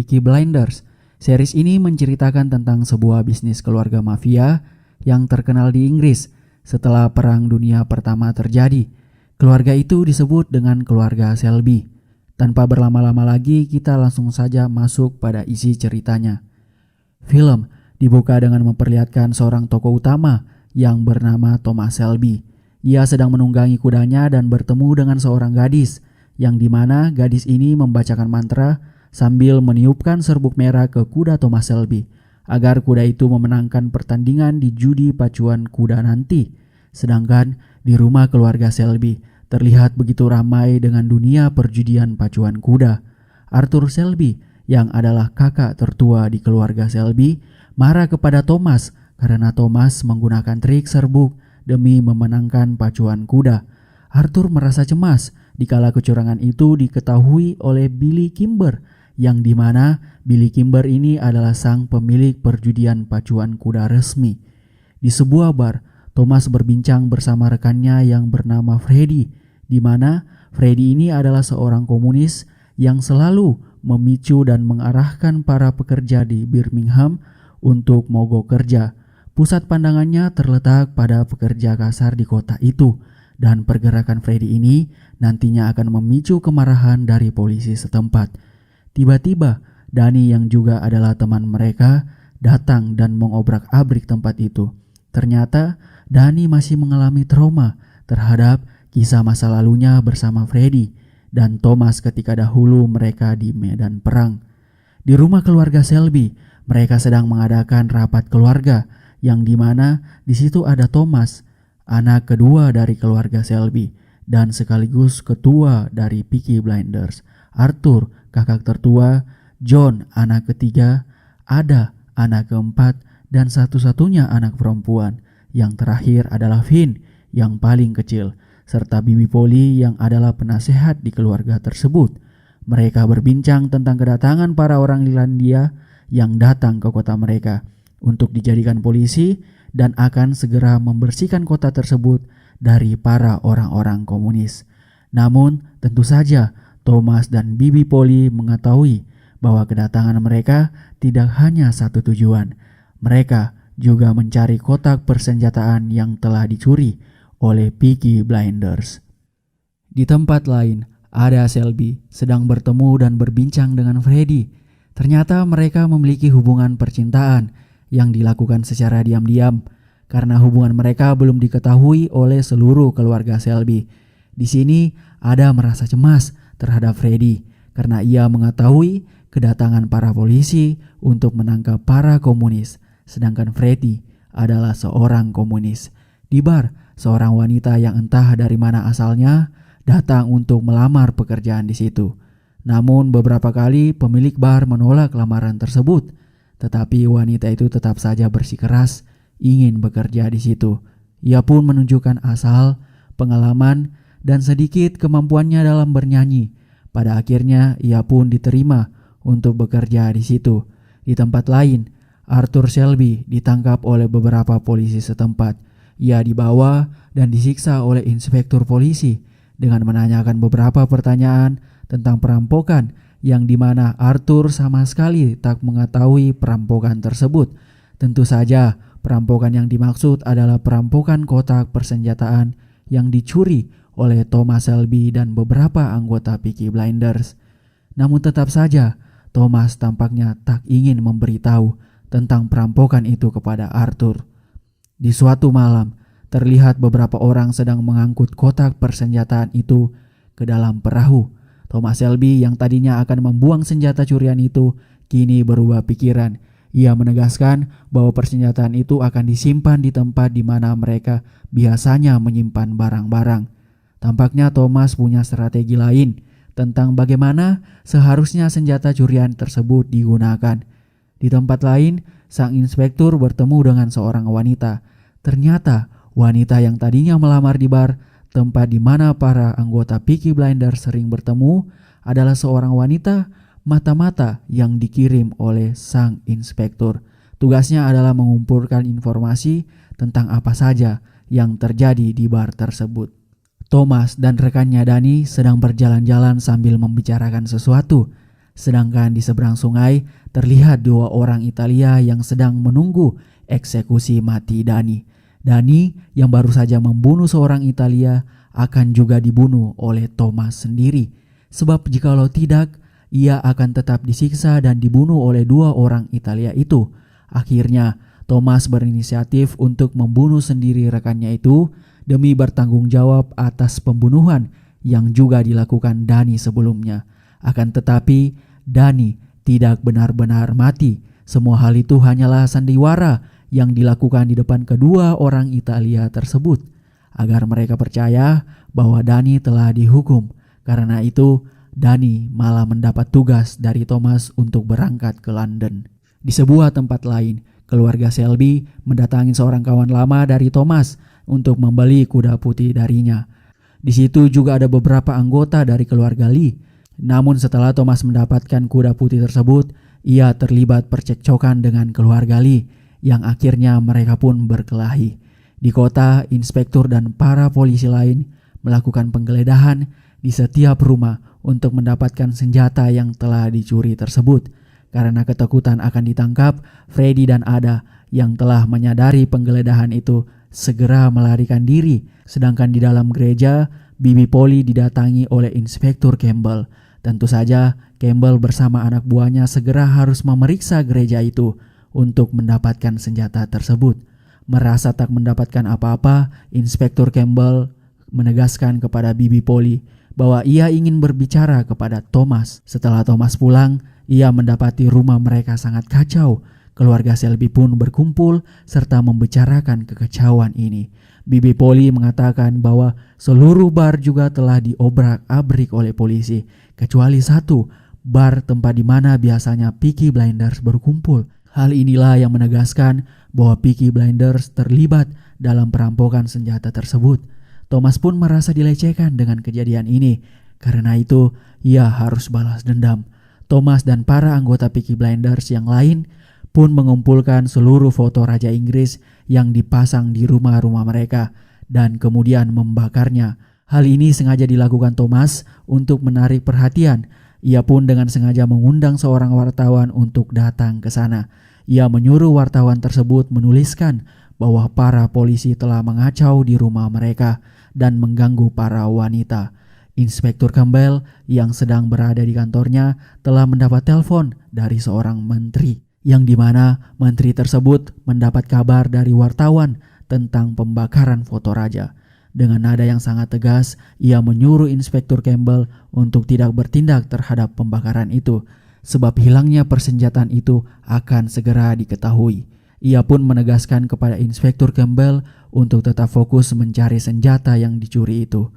Peaky Blinders. Series ini menceritakan tentang sebuah bisnis keluarga mafia yang terkenal di Inggris setelah Perang Dunia Pertama terjadi. Keluarga itu disebut dengan keluarga Shelby. Tanpa berlama-lama lagi, kita langsung saja masuk pada isi ceritanya. Film dibuka dengan memperlihatkan seorang tokoh utama yang bernama Thomas Shelby. Ia sedang menunggangi kudanya dan bertemu dengan seorang gadis, yang dimana gadis ini membacakan mantra sambil meniupkan serbuk merah ke kuda Thomas Shelby, agar kuda itu memenangkan pertandingan di judi pacuan kuda nanti. Sedangkan di rumah keluarga Shelby terlihat begitu ramai dengan dunia perjudian pacuan kuda. Arthur Shelby, yang adalah kakak tertua di keluarga Shelby, marah kepada Thomas karena Thomas menggunakan trik serbuk demi memenangkan pacuan kuda. Arthur merasa cemas dikala kecurangan itu diketahui oleh Billy Kimber, yang dimana Billy Kimber ini adalah sang pemilik perjudian pacuan kuda resmi. Di sebuah bar, Thomas berbincang bersama rekannya yang bernama Freddy, di mana Freddy ini adalah seorang komunis yang selalu memicu dan mengarahkan para pekerja di Birmingham untuk mogok kerja. Pusat pandangannya terletak pada pekerja kasar di kota itu, dan pergerakan Freddy ini nantinya akan memicu kemarahan dari polisi setempat. Tiba-tiba, Danny yang juga adalah teman mereka datang dan mengobrak-abrik tempat itu. Ternyata Danny masih mengalami trauma terhadap kisah masa lalunya bersama Freddy dan Thomas ketika dahulu mereka di medan perang. Di rumah keluarga Shelby, mereka sedang mengadakan rapat keluarga, yang dimana di situ ada Thomas, anak kedua dari keluarga Shelby dan sekaligus ketua dari Peaky Blinders, Arthur, kakak tertua, John, anak ketiga, Ada, anak keempat, dan satu-satunya anak perempuan. Yang terakhir adalah Finn, yang paling kecil, serta Bibi Polly yang adalah penasehat di keluarga tersebut. Mereka berbincang tentang kedatangan para orang Irlandia yang datang ke kota mereka untuk dijadikan polisi dan akan segera membersihkan kota tersebut dari para orang-orang komunis. Namun tentu saja Thomas dan Bibi Polly mengetahui bahwa kedatangan mereka tidak hanya satu tujuan. Mereka juga mencari kotak persenjataan yang telah dicuri oleh Peaky Blinders. Di tempat lain, Ada Shelby sedang bertemu dan berbincang dengan Freddy. Ternyata mereka memiliki hubungan percintaan yang dilakukan secara diam-diam karena hubungan mereka belum diketahui oleh seluruh keluarga Shelby. Di sini Ada merasa cemas terhadap Freddy karena ia mengetahui kedatangan para polisi untuk menangkap para komunis, sedangkan Freddy adalah seorang komunis. Di bar, seorang wanita yang entah dari mana asalnya datang untuk melamar pekerjaan di situ. Namun beberapa kali pemilik bar menolak lamaran tersebut. Tetapi wanita itu tetap saja bersikeras ingin bekerja di situ. Ia pun menunjukkan asal, pengalaman, dan sedikit kemampuannya dalam bernyanyi. Pada akhirnya ia pun diterima untuk bekerja di situ. Di tempat lain, Arthur Shelby ditangkap oleh beberapa polisi setempat. Ia dibawa dan disiksa oleh inspektur polisi dengan menanyakan beberapa pertanyaan tentang perampokan, yang dimana Arthur sama sekali tak mengetahui perampokan tersebut. Tentu saja perampokan yang dimaksud adalah perampokan kotak persenjataan yang dicuri oleh Thomas Shelby dan beberapa anggota Peaky Blinders. Namun tetap saja Thomas tampaknya tak ingin memberitahu tentang perampokan itu kepada Arthur. Di suatu malam, terlihat beberapa orang sedang mengangkut kotak persenjataan itu ke dalam perahu. Thomas Shelby yang tadinya akan membuang senjata curian itu kini berubah pikiran. Ia menegaskan bahwa persenjataan itu akan disimpan di tempat di mana mereka biasanya menyimpan barang-barang. Tampaknya Thomas punya strategi lain tentang bagaimana seharusnya senjata curian tersebut digunakan. Di tempat lain, sang inspektur bertemu dengan seorang wanita. Ternyata wanita yang tadinya melamar di bar, tempat di mana para anggota Peaky Blinders sering bertemu, adalah seorang wanita mata-mata yang dikirim oleh sang inspektur. Tugasnya adalah mengumpulkan informasi tentang apa saja yang terjadi di bar tersebut. Thomas dan rekannya Danny sedang berjalan-jalan sambil membicarakan sesuatu. Sedangkan di seberang sungai terlihat 2 orang Italia yang sedang menunggu eksekusi mati Dani. Dani yang baru saja membunuh seorang Italia akan juga dibunuh oleh Thomas sendiri. Sebab jikalau tidak, ia akan tetap disiksa dan dibunuh oleh 2 orang Italia itu. Akhirnya Thomas berinisiatif untuk membunuh sendiri rekannya itu demi bertanggung jawab atas pembunuhan yang juga dilakukan Dani sebelumnya. Akan tetapi Dani tidak benar-benar mati. Semua hal itu hanyalah sandiwara yang dilakukan di depan kedua orang Italia tersebut agar mereka percaya bahwa Dani telah dihukum. Karena itu Dani malah mendapat tugas dari Thomas untuk berangkat ke London. Di sebuah tempat lain, keluarga Shelby mendatangi seorang kawan lama dari Thomas untuk membeli kuda putih darinya. Di situ juga ada beberapa anggota dari keluarga Lee. Namun setelah Thomas mendapatkan kuda putih tersebut, ia terlibat percekcokan dengan keluarga Lee yang akhirnya mereka pun berkelahi. Di kota, inspektur dan para polisi lain melakukan penggeledahan di setiap rumah untuk mendapatkan senjata yang telah dicuri tersebut. Karena ketakutan akan ditangkap, Freddy dan Ada yang telah menyadari penggeledahan itu segera melarikan diri. Sedangkan di dalam gereja, Bibi Polly didatangi oleh Inspektur Campbell. Tentu saja Campbell bersama anak buahnya segera harus memeriksa gereja itu untuk mendapatkan senjata tersebut. Merasa tak mendapatkan apa-apa, Inspektur Campbell menegaskan kepada Bibi Polly bahwa ia ingin berbicara kepada Thomas. Setelah Thomas pulang, ia mendapati rumah mereka sangat kacau. Keluarga Shelby pun berkumpul serta membicarakan kekacauan ini. Bibi Polly mengatakan bahwa seluruh bar juga telah diobrak-abrik oleh polisi, kecuali satu, bar tempat di mana biasanya Peaky Blinders berkumpul. Hal inilah yang menegaskan bahwa Peaky Blinders terlibat dalam perampokan senjata tersebut. Thomas pun merasa dilecehkan dengan kejadian ini. Karena itu, ia harus balas dendam. Thomas dan para anggota Peaky Blinders yang lain pun mengumpulkan seluruh foto Raja Inggris yang dipasang di rumah-rumah mereka dan kemudian membakarnya. Hal ini sengaja dilakukan Thomas untuk menarik perhatian. Ia pun dengan sengaja mengundang seorang wartawan untuk datang ke sana. Ia menyuruh wartawan tersebut menuliskan bahwa para polisi telah mengacau di rumah mereka dan mengganggu para wanita. Inspektur Campbell yang sedang berada di kantornya telah mendapat telepon dari seorang menteri, yang dimana menteri tersebut mendapat kabar dari wartawan tentang pembakaran foto raja. Dengan nada yang sangat tegas, ia menyuruh Inspektur Campbell untuk tidak bertindak terhadap pembakaran itu, sebab hilangnya persenjataan itu akan segera diketahui. Ia pun menegaskan kepada Inspektur Campbell untuk tetap fokus mencari senjata yang dicuri itu.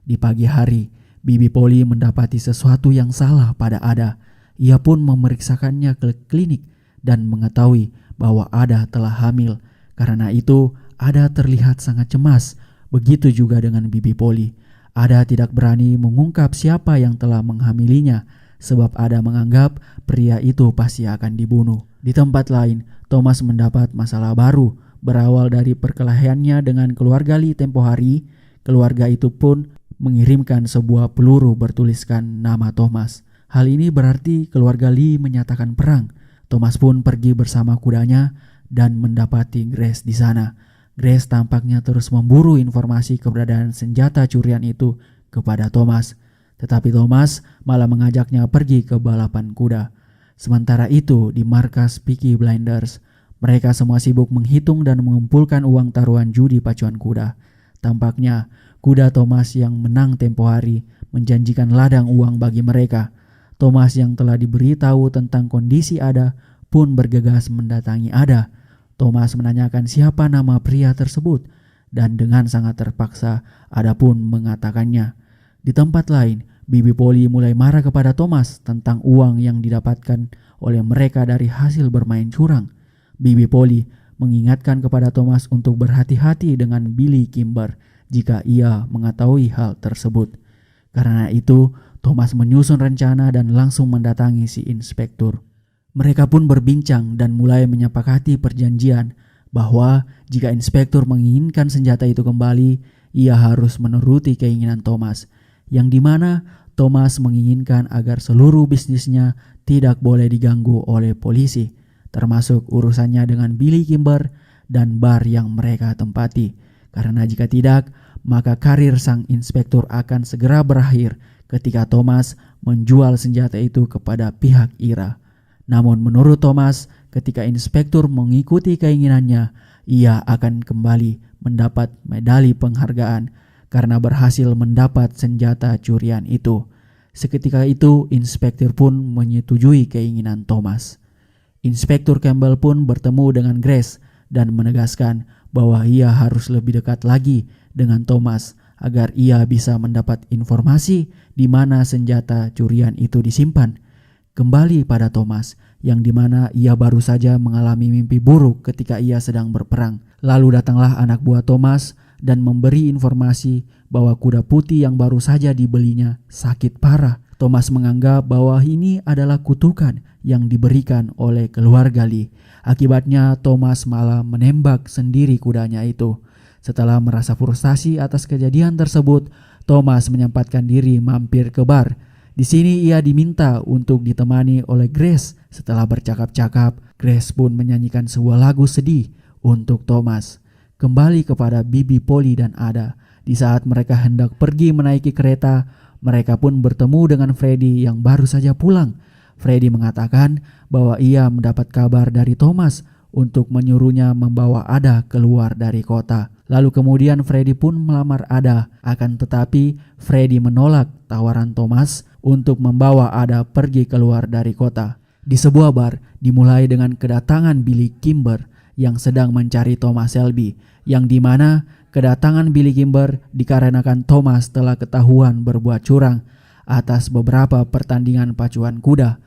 Di pagi hari, Bibi Polly mendapati sesuatu yang salah pada Ada. Ia pun memeriksakannya ke klinik dan mengetahui bahwa Ada telah hamil. Karena itu, Ada terlihat sangat cemas. Begitu juga dengan Bibi Polly. Ada tidak berani mengungkap siapa yang telah menghamilinya, sebab Ada menganggap pria itu pasti akan dibunuh. Di tempat lain, Thomas mendapat masalah baru, berawal dari perkelahiannya dengan keluarga Lee tempo hari. Keluarga itu pun mengirimkan sebuah peluru bertuliskan nama Thomas. Hal ini berarti keluarga Lee menyatakan perang. Thomas pun pergi bersama kudanya dan mendapati Grace di sana. Grace tampaknya terus memburu informasi keberadaan senjata curian itu kepada Thomas. Tetapi Thomas malah mengajaknya pergi ke balapan kuda. Sementara itu di markas Peaky Blinders, mereka semua sibuk menghitung dan mengumpulkan uang taruhan judi pacuan kuda. Tampaknya kuda Thomas yang menang tempo hari menjanjikan ladang uang bagi mereka. Thomas yang telah diberitahu tentang kondisi Ada pun bergegas mendatangi Ada. Thomas menanyakan siapa nama pria tersebut dan dengan sangat terpaksa Ada pun mengatakannya. Di tempat lain, Bibi Polly mulai marah kepada Thomas tentang uang yang didapatkan oleh mereka dari hasil bermain curang. Bibi Polly mengingatkan kepada Thomas untuk berhati-hati dengan Billy Kimber jika ia mengetahui hal tersebut. Karena itu, Thomas menyusun rencana dan langsung mendatangi si inspektur. Mereka pun berbincang dan mulai menyepakati perjanjian bahwa jika inspektur menginginkan senjata itu kembali, ia harus menuruti keinginan Thomas, yang dimana Thomas menginginkan agar seluruh bisnisnya tidak boleh diganggu oleh polisi, termasuk urusannya dengan Billy Kimber dan bar yang mereka tempati. Karena jika tidak, maka karir sang inspektur akan segera berakhir ketika Thomas menjual senjata itu kepada pihak Ira. Namun menurut Thomas, ketika inspektur mengikuti keinginannya, ia akan kembali mendapat medali penghargaan karena berhasil mendapat senjata curian itu. Seketika itu, inspektur pun menyetujui keinginan Thomas. Inspektur Campbell pun bertemu dengan Grace dan menegaskan bahwa ia harus lebih dekat lagi dengan Thomas agar ia bisa mendapat informasi di mana senjata curian itu disimpan. Kembali pada Thomas, yang dimana ia baru saja mengalami mimpi buruk ketika ia sedang berperang. Lalu datanglah anak buah Thomas dan memberi informasi bahwa kuda putih yang baru saja dibelinya sakit parah. Thomas menganggap bahwa ini adalah kutukan yang diberikan oleh keluarga Lee. Akibatnya Thomas malah menembak sendiri kudanya itu. Setelah merasa frustasi atas kejadian tersebut, Thomas menyempatkan diri mampir ke bar. Di sini ia diminta untuk ditemani oleh Grace. Setelah bercakap-cakap, Grace pun menyanyikan sebuah lagu sedih untuk Thomas. Kembali kepada Bibi Polly dan Ada. Di saat mereka hendak pergi menaiki kereta, mereka pun bertemu dengan Freddy yang baru saja pulang. Freddy mengatakan bahwa ia mendapat kabar dari Thomas untuk menyuruhnya membawa Ada keluar dari kota. Lalu kemudian Freddy pun melamar Ada, akan tetapi Freddy menolak tawaran Thomas untuk membawa Ada pergi keluar dari kota. Di sebuah bar dimulai dengan kedatangan Billy Kimber yang sedang mencari Thomas Shelby, yang dimana kedatangan Billy Kimber dikarenakan Thomas telah ketahuan berbuat curang atas beberapa pertandingan pacuan kuda.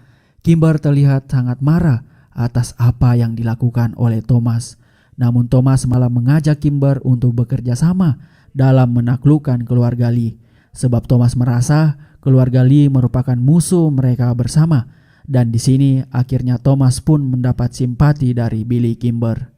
Kimber terlihat sangat marah atas apa yang dilakukan oleh Thomas. Namun Thomas malah mengajak Kimber untuk bekerja sama dalam menaklukkan keluarga Lee. Sebab Thomas merasa keluarga Lee merupakan musuh mereka bersama. Dan di sini akhirnya Thomas pun mendapat simpati dari Billy Kimber.